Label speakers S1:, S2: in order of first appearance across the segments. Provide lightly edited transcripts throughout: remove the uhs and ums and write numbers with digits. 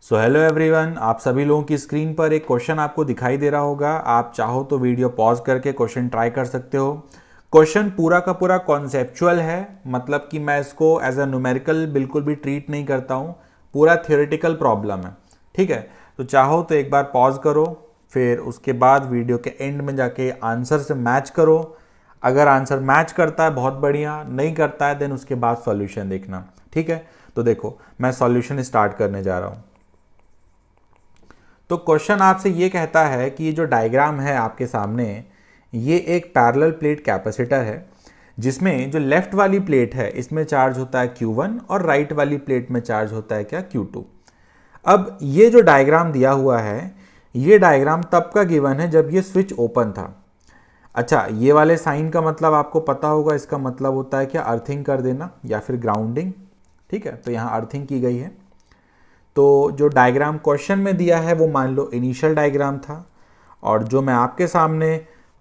S1: So hello everyone, आप सभी लोगों की स्क्रीन पर एक क्वेश्चन आपको दिखाई दे रहा होगा। आप चाहो तो वीडियो पॉज करके क्वेश्चन ट्राई कर सकते हो। क्वेश्चन पूरा का पूरा कॉन्सेप्चुअल है, मतलब कि मैं इसको एज अ न्यूमेरिकल बिल्कुल भी ट्रीट नहीं करता हूँ। पूरा थियोरेटिकल प्रॉब्लम है, ठीक है। तो चाहो तो एक बार पॉज करो, फिर उसके बाद वीडियो के एंड में जाके आंसर से मैच करो। अगर आंसर मैच करता है बहुत बढ़िया, नहीं करता है देन उसके बाद सॉल्यूशन देखना, ठीक है। तो देखो, मैं सॉल्यूशन स्टार्ट करने जा रहा हूँ। तो क्वेश्चन आपसे ये कहता है कि ये जो डायग्राम है आपके सामने, ये एक पैरेलल प्लेट कैपेसिटर है, जिसमें जो लेफ्ट वाली प्लेट है इसमें चार्ज होता है Q1 और राइट वाली प्लेट में चार्ज होता है क्या, Q2। अब ये जो डायग्राम दिया हुआ है, ये डायग्राम तब का गिवन है जब ये स्विच ओपन था। अच्छा, ये वाले साइन का मतलब आपको पता होगा, इसका मतलब होता है क्या, अर्थिंग कर देना या फिर ग्राउंडिंग, ठीक है। तो यहाँ अर्थिंग की गई है। तो जो डायग्राम क्वेश्चन में दिया है वो मान लो इनिशियल डायग्राम था, और जो मैं आपके सामने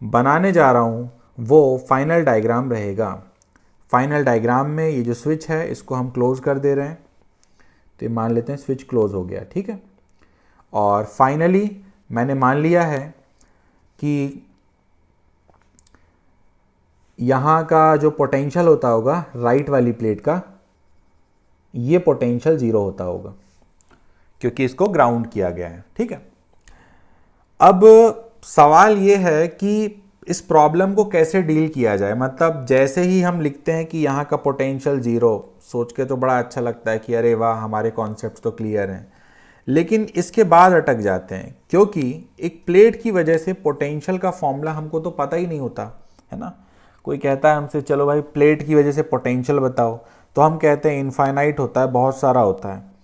S1: बनाने जा रहा हूँ वो फाइनल डायग्राम रहेगा। फाइनल डायग्राम में ये जो स्विच है इसको हम क्लोज कर दे रहे हैं, तो ये मान लेते हैं स्विच क्लोज हो गया, ठीक है। और फाइनली मैंने मान लिया है कि यहाँ का जो पोटेंशियल होता होगा राइट वाली प्लेट का, ये पोटेंशियल ज़ीरो होता होगा क्योंकि इसको ग्राउंड किया गया है, ठीक है। अब सवाल ये है कि इस प्रॉब्लम को कैसे डील किया जाए। मतलब जैसे ही हम लिखते हैं कि यहाँ का पोटेंशियल ज़ीरो, सोच के तो बड़ा अच्छा लगता है कि अरे वाह, हमारे कॉन्सेप्ट तो क्लियर हैं, लेकिन इसके बाद अटक जाते हैं क्योंकि एक प्लेट की वजह से पोटेंशियल का फॉर्मूला हमको तो पता ही नहीं होता है ना। कोई कहता है हमसे चलो भाई प्लेट की वजह से पोटेंशियल बताओ, तो हम कहते हैं इनफाइनाइट होता है, बहुत सारा होता है।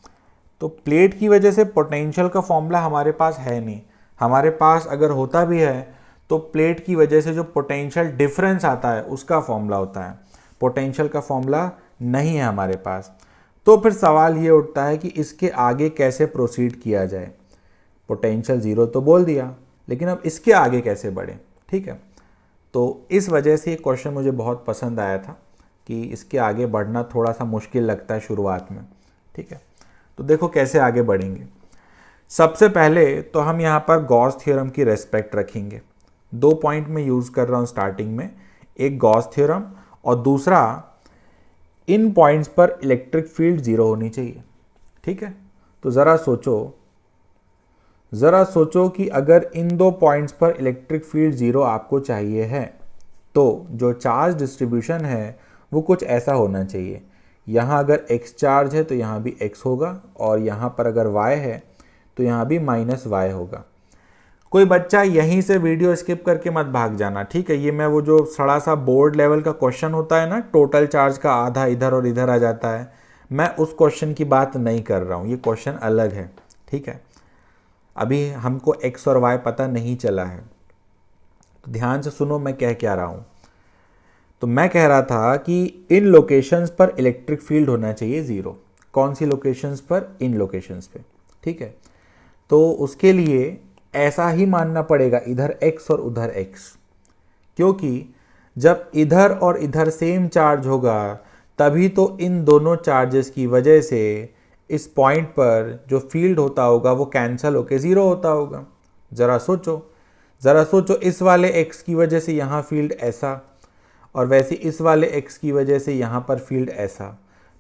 S1: तो प्लेट की वजह से पोटेंशियल का फॉर्मूला हमारे पास है नहीं। हमारे पास अगर होता भी है तो प्लेट की वजह से जो पोटेंशियल डिफरेंस आता है उसका फॉर्मूला होता है, पोटेंशियल का फॉर्मूला नहीं है हमारे पास। तो फिर सवाल ये उठता है कि इसके आगे कैसे प्रोसीड किया जाए। पोटेंशियल ज़ीरो तो बोल दिया, लेकिन अब इसके आगे कैसे बढ़े, ठीक है। तो इस वजह से ये क्वेश्चन मुझे बहुत पसंद आया था कि इसके आगे बढ़ना थोड़ा सा मुश्किल लगता है शुरुआत में, ठीक है। तो देखो कैसे आगे बढ़ेंगे। सबसे पहले तो हम यहाँ पर गॉस थ्योरम की रेस्पेक्ट रखेंगे। 2 पॉइंट में यूज़ कर रहा हूँ स्टार्टिंग में, एक गॉस थ्योरम और दूसरा इन पॉइंट्स पर इलेक्ट्रिक फील्ड ज़ीरो होनी चाहिए, ठीक है। तो ज़रा सोचो कि अगर इन 2 पॉइंट्स पर इलेक्ट्रिक फील्ड ज़ीरो आपको चाहिए है तो जो चार्ज डिस्ट्रीब्यूशन है वो कुछ ऐसा होना चाहिए। यहाँ अगर x चार्ज है तो यहाँ भी x होगा, और यहाँ पर अगर y है तो यहाँ भी -y होगा। कोई बच्चा यहीं से वीडियो स्किप करके मत भाग जाना, ठीक है। ये मैं वो जो सड़ा सा बोर्ड लेवल का क्वेश्चन होता है ना, टोटल चार्ज का आधा इधर और इधर आ जाता है, मैं उस क्वेश्चन की बात नहीं कर रहा हूँ। ये क्वेश्चन अलग है, ठीक है। अभी हमको x और y पता नहीं चला है, तो ध्यान से सुनो मैं कह क्या रहा हूँ। तो मैं कह रहा था कि इन लोकेशंस पर इलेक्ट्रिक फील्ड होना चाहिए ज़ीरो। कौन सी लोकेशंस पर? इन लोकेशंस पे, ठीक है। तो उसके लिए ऐसा ही मानना पड़ेगा, इधर x और उधर x, क्योंकि जब इधर और इधर सेम चार्ज होगा तभी तो इन दोनों चार्जेस की वजह से इस पॉइंट पर जो फील्ड होता होगा वो कैंसिल होकर ज़ीरो होता होगा। ज़रा सोचो, इस वाले x की वजह से यहाँ फील्ड ऐसा, और वैसे इस वाले x की वजह से यहाँ पर फील्ड ऐसा।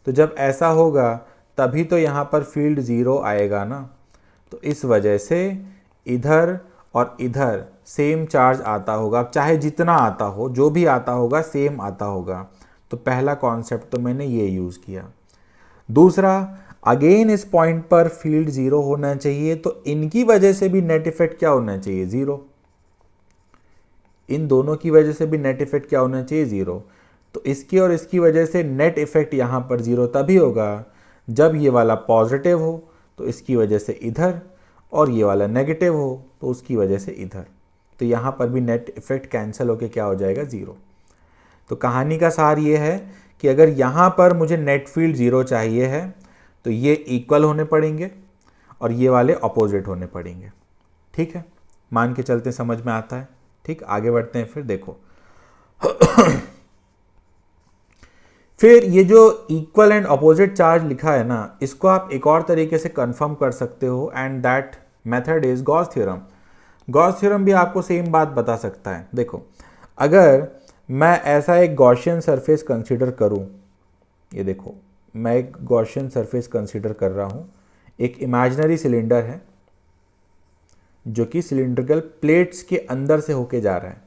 S1: तो जब ऐसा होगा तभी तो यहाँ पर फील्ड ज़ीरो आएगा ना। तो इस वजह से इधर और इधर सेम चार्ज आता होगा, अब चाहे जितना आता हो, जो भी आता होगा सेम आता होगा। तो पहला कॉन्सेप्ट तो मैंने ये यूज़ किया। दूसरा, अगेन इस पॉइंट पर फील्ड ज़ीरो होना चाहिए, तो इनकी वजह से भी नेट इफेक्ट क्या होना चाहिए? ज़ीरो। इन दोनों की वजह से भी नेट इफेक्ट क्या होना चाहिए? ज़ीरो। तो इसकी और इसकी वजह से नेट इफेक्ट यहाँ पर ज़ीरो तभी होगा जब ये वाला पॉजिटिव हो तो इसकी वजह से इधर, और ये वाला नेगेटिव हो तो उसकी वजह से इधर। तो यहाँ पर भी नेट इफेक्ट कैंसिल होकर क्या हो जाएगा? ज़ीरो। तो कहानी का सार ये है कि अगर यहाँ पर मुझे नेट फील्ड ज़ीरो चाहिए है तो ये इक्वल होने पड़ेंगे और ये वाले अपोजिट होने पड़ेंगे, ठीक है। मान के चलते समझ में आता है, ठीक। आगे बढ़ते हैं। फिर देखो फिर ये जो इक्वल एंड अपोजिट चार्ज लिखा है ना, इसको आप एक और तरीके से कंफर्म कर सकते हो, and that method is Gauss theorem. Gauss theorem भी आपको सेम बात बता सकता है। देखो, अगर मैं ऐसा एक गॉसियन सरफेस कंसीडर करूं, ये देखो मैं एक गॉसियन सरफेस कंसीडर कर रहा हूं, एक इमेजिनरी सिलेंडर है जो कि सिलिंड्रिकल प्लेट्स के अंदर से होके जा रहा है।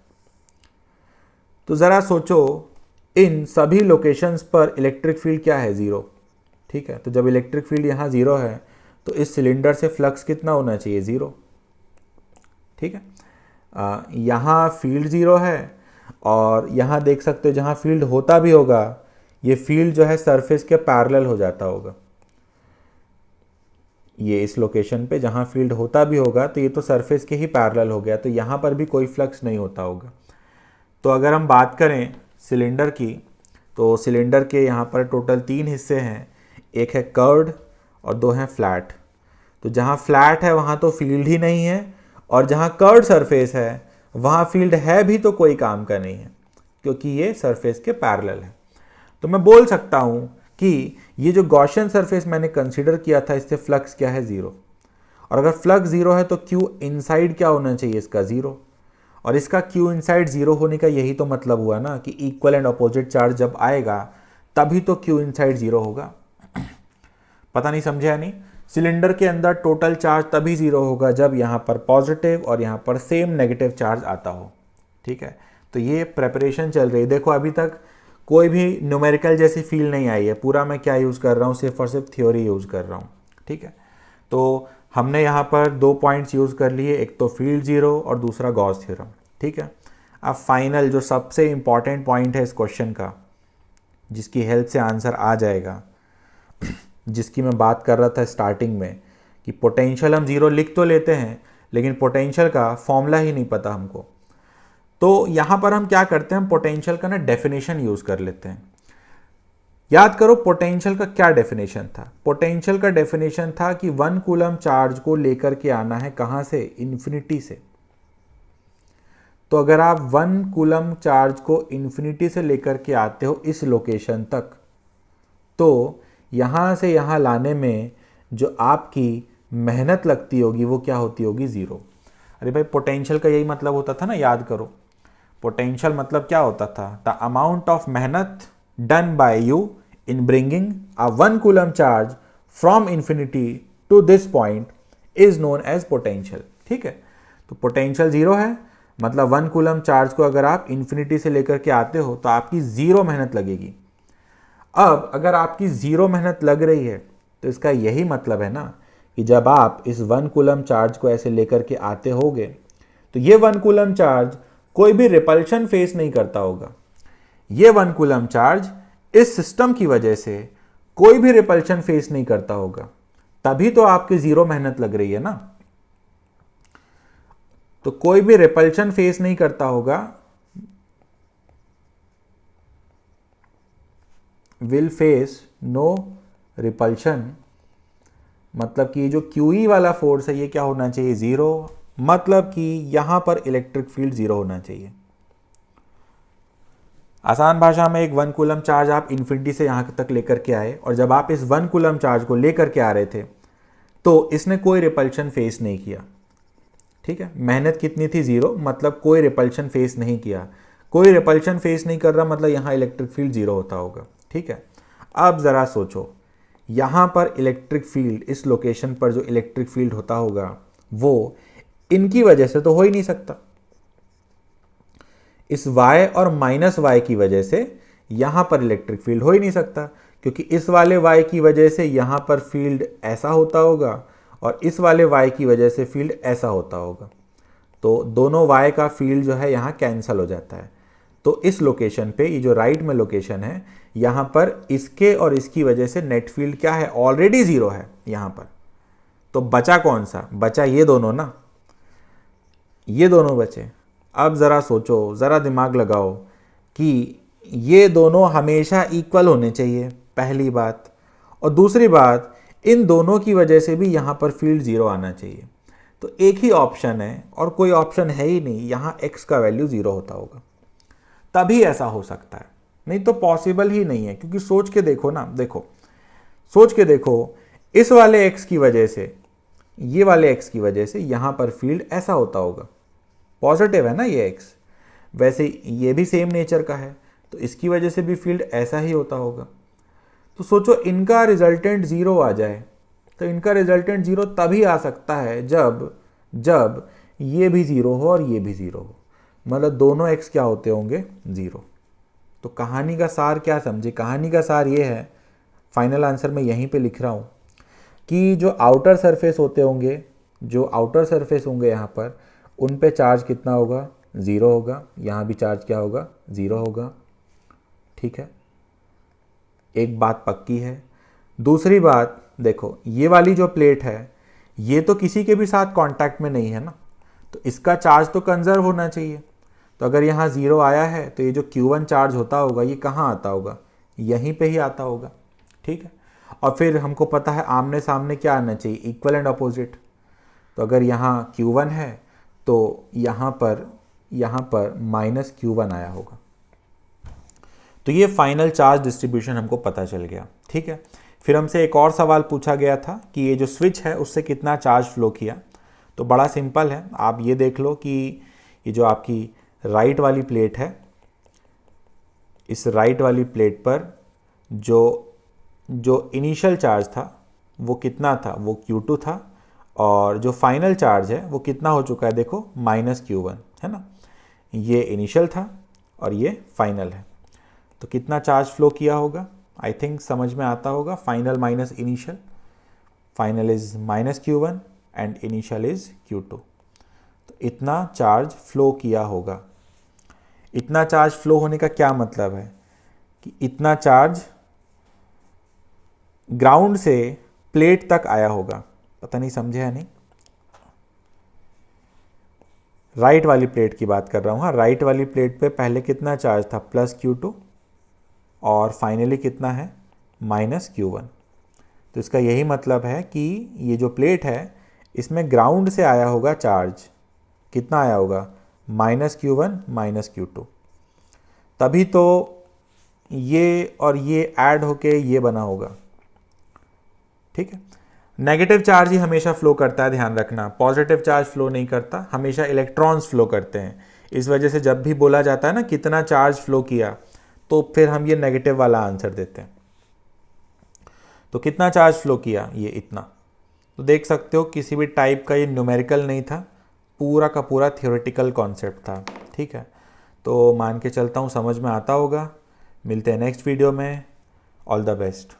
S1: तो ज़रा सोचो, इन सभी लोकेशंस पर इलेक्ट्रिक फील्ड क्या है? ज़ीरो। ठीक है, तो जब इलेक्ट्रिक फील्ड यहाँ ज़ीरो है तो इस सिलेंडर से फ्लक्स कितना होना चाहिए? ज़ीरो। ठीक है, यहाँ फील्ड ज़ीरो है, और यहाँ देख सकते हो जहाँ फील्ड होता भी होगा, ये फील्ड जो है सरफेस के पैरेलल हो जाता होगा। ये इस लोकेशन पे जहाँ फील्ड होता भी होगा तो ये तो सरफेस के ही पैरेलल हो गया, तो यहाँ पर भी कोई फ्लक्स नहीं होता होगा। तो अगर हम बात करें सिलेंडर की, तो सिलेंडर के यहाँ पर टोटल 3 हिस्से हैं, एक है कर्व्ड और 2 हैं फ्लैट। तो जहाँ फ्लैट है वहाँ तो फील्ड ही नहीं है, और जहाँ कर्व्ड सरफेस है वहाँ फील्ड है भी तो कोई काम का नहीं है, क्योंकि ये सरफेस के पैरेलल है। तो मैं बोल सकता हूँ कि ये जो गॉसियन सरफेस मैंने कंसीडर किया था, इससे फ्लक्स क्या है? ज़ीरो। और अगर फ्लक्स ज़ीरो है तो क्यू इनसाइड क्या होना चाहिए? इसका ज़ीरो। और इसका क्यू इनसाइड ज़ीरो होने का यही तो मतलब हुआ ना कि इक्वल एंड अपोजिट चार्ज जब आएगा तभी तो क्यू इनसाइड ज़ीरो होगा। पता नहीं समझे या नहीं? सिलेंडर के अंदर टोटल चार्ज तभी ज़ीरो होगा जब यहाँ पर पॉजिटिव और यहाँ पर सेम नेगेटिव चार्ज आता हो। ठीक है, तो ये प्रेपरेशन चल रही है। देखो, अभी तक कोई भी न्यूमेरिकल जैसी फील नहीं आई है। पूरा मैं क्या यूज़ कर रहा हूँ? सिर्फ और सिर्फ थ्योरी यूज़ कर रहा हूँ। ठीक है, तो हमने यहाँ पर 2 पॉइंट्स यूज़ कर लिए, एक तो फील्ड ज़ीरो और दूसरा गॉस थ्योरम। ठीक है, अब फाइनल जो सबसे इम्पॉर्टेंट पॉइंट है इस क्वेश्चन का, जिसकी हेल्प से आंसर आ जाएगा, जिसकी मैं बात कर रहा था स्टार्टिंग में, कि पोटेंशियल हम ज़ीरो लिख तो लेते हैं लेकिन पोटेंशियल का फॉर्मूला ही नहीं पता हमको। तो यहाँ पर हम क्या करते हैं, हम पोटेंशियल का ना डेफिनेशन यूज़ कर लेते हैं। याद करो पोटेंशियल का क्या डेफिनेशन था? पोटेंशियल का डेफिनेशन था कि 1 कूलम चार्ज को लेकर के आना है कहाँ से? इन्फिनिटी से। तो अगर आप 1 कूलम चार्ज को इन्फिनिटी से लेकर के आते हो इस लोकेशन तक, तो यहाँ से यहाँ लाने में जो आपकी मेहनत लगती होगी वो क्या होती होगी? ज़ीरो। अरे भाई, पोटेंशियल का यही मतलब होता था ना, याद करो। पोटेंशियल मतलब क्या होता था? द अमाउंट ऑफ मेहनत done by you in bringing a 1 coulomb charge from infinity to this point is known as potential. ठीक है, तो पोटेंशियल ज़ीरो है, मतलब 1 कूलम चार्ज को अगर आप इन्फिनिटी से लेकर के आते हो तो आपकी ज़ीरो मेहनत लगेगी। अब अगर आपकी ज़ीरो मेहनत लग रही है तो इसका यही मतलब है ना कि जब आप इस 1 कूलम चार्ज को ऐसे लेकर के आते होगे तो ये 1 कूलम चार्ज कोई भी रिपल्शन फेस नहीं करता होगा। ये 1 कूलम चार्ज इस सिस्टम की वजह से कोई भी रिपल्शन फेस नहीं करता होगा, तभी तो आपकी ज़ीरो मेहनत लग रही है ना। तो कोई भी रिपल्शन फेस नहीं करता होगा, विल फेस नो रिपल्शन, मतलब कि जो QE वाला फोर्स है ये क्या होना चाहिए? ज़ीरो। मतलब कि यहां पर इलेक्ट्रिक फील्ड ज़ीरो होना चाहिए। आसान भाषा में, एक 1 कूलम चार्ज आप इन्फिनिटी से यहां तक लेकर के आए, और जब आप इस 1 कूलम चार्ज को लेकर के आ रहे थे तो इसने कोई रिपल्शन फेस नहीं किया। ठीक है, मेहनत कितनी थी? ज़ीरो, मतलब कोई रिपल्शन फेस नहीं किया। कोई रिपल्शन फेस नहीं कर रहा, मतलब यहाँ इलेक्ट्रिक फील्ड ज़ीरो होता होगा। ठीक है, अब ज़रा सोचो, यहाँ पर इलेक्ट्रिक फील्ड, इस लोकेशन पर जो इलेक्ट्रिक फील्ड होता होगा वो इनकी वजह से तो हो ही नहीं सकता। इस y और माइनस y की वजह से यहाँ पर इलेक्ट्रिक फील्ड हो ही नहीं सकता, क्योंकि इस वाले y की वजह से यहाँ पर फील्ड ऐसा होता होगा और इस वाले y की वजह से फील्ड ऐसा होता होगा। तो दोनों y का फील्ड जो है यहाँ कैंसिल हो जाता है। तो इस लोकेशन पे, ये जो राइट में लोकेशन है, यहाँ पर इसके और इसकी वजह से नेट फील्ड क्या है? ऑलरेडी ज़ीरो है यहाँ पर। तो बचा कौन सा? बचा ये दोनों ना, ये दोनों बचे। अब ज़रा सोचो, ज़रा दिमाग लगाओ कि ये दोनों हमेशा इक्वल होने चाहिए, पहली बात। और दूसरी बात, इन दोनों की वजह से भी यहाँ पर फील्ड ज़ीरो आना चाहिए। तो एक ही ऑप्शन है और कोई ऑप्शन है ही नहीं, यहाँ x का वैल्यू ज़ीरो होता होगा, तभी ऐसा हो सकता है। नहीं तो पॉसिबल ही नहीं है, क्योंकि सोच के देखो ना, देखो सोच के देखो, इस वाले x की वजह से, ये वाले x की वजह से यहाँ पर फील्ड ऐसा होता होगा, पॉजिटिव है ना ये x, वैसे ये भी सेम नेचर का है तो इसकी वजह से भी फील्ड ऐसा ही होता होगा। तो सोचो इनका रिजल्टेंट ज़ीरो आ जाए, तो इनका रिजल्टेंट ज़ीरो तभी आ सकता है जब ये भी ज़ीरो हो और ये भी ज़ीरो हो, मतलब दोनों x क्या होते होंगे, ज़ीरो। तो कहानी का सार क्या समझे, कहानी का सार ये है, फाइनल आंसर मैं यहीं पे लिख रहा हूँ कि जो आउटर सरफेस होते होंगे, जो आउटर सरफेस होंगे यहाँ पर, उन पे चार्ज कितना होगा, ज़ीरो होगा। यहाँ भी चार्ज क्या होगा, ज़ीरो होगा। ठीक है, एक बात पक्की है। दूसरी बात देखो, ये वाली जो प्लेट है ये तो किसी के भी साथ कांटेक्ट में नहीं है ना, तो इसका चार्ज तो कंजर्व होना चाहिए। तो अगर यहाँ ज़ीरो आया है तो ये जो Q1 चार्ज होता होगा ये कहाँ आता होगा, यहीं पे ही आता होगा। ठीक है, और फिर हमको पता है आमने सामने क्या आना चाहिए, इक्वल एंड अपोजिट। तो अगर यहाँ Q1 है तो यहाँ पर माइनस Q1 आया होगा। तो ये फाइनल चार्ज डिस्ट्रीब्यूशन हमको पता चल गया। ठीक है, फिर हमसे एक और सवाल पूछा गया था कि ये जो स्विच है उससे कितना चार्ज फ्लो किया। तो बड़ा सिंपल है, आप ये देख लो कि ये जो आपकी राइट वाली प्लेट है, इस राइट वाली प्लेट पर जो इनिशियल चार्ज था वो कितना था, वो Q2 था, और जो फाइनल चार्ज है वो कितना हो चुका है, देखो माइनस Q1 है ना। ये इनिशियल था और ये फाइनल है, तो कितना चार्ज फ्लो किया होगा, आई थिंक समझ में आता होगा। Final minus initial, final is minus Q1 and initial is Q2, तो इतना चार्ज फ्लो किया होगा। इतना चार्ज फ्लो होने का क्या मतलब है कि इतना चार्ज ग्राउंड से प्लेट तक आया होगा। पता नहीं समझे या नहीं, राइट वाली प्लेट की बात कर रहा हूँ। हाँ, राइट वाली प्लेट पे पहले कितना चार्ज था, प्लस Q2, और फाइनली कितना है, माइनस Q1। तो इसका यही मतलब है कि ये जो प्लेट है इसमें ग्राउंड से आया होगा चार्ज, कितना आया होगा, माइनस Q1 माइनस Q2, तभी तो ये और ये ऐड होके ये बना होगा। ठीक है, नेगेटिव चार्ज ही हमेशा फ्लो करता है, ध्यान रखना, पॉजिटिव चार्ज फ्लो नहीं करता, हमेशा इलेक्ट्रॉन्स फ्लो करते हैं। इस वजह से जब भी बोला जाता है ना कितना चार्ज फ्लो किया, तो फिर हम ये नेगेटिव वाला आंसर देते हैं। तो कितना चार्ज फ्लो किया, ये इतना। तो देख सकते हो किसी भी टाइप का ये न्यूमेरिकल नहीं था, पूरा का पूरा थ्योरेटिकल कॉन्सेप्ट था। ठीक है, तो मान के चलता हूँ समझ में आता होगा। मिलते हैं नेक्स्ट वीडियो में, ऑल द बेस्ट।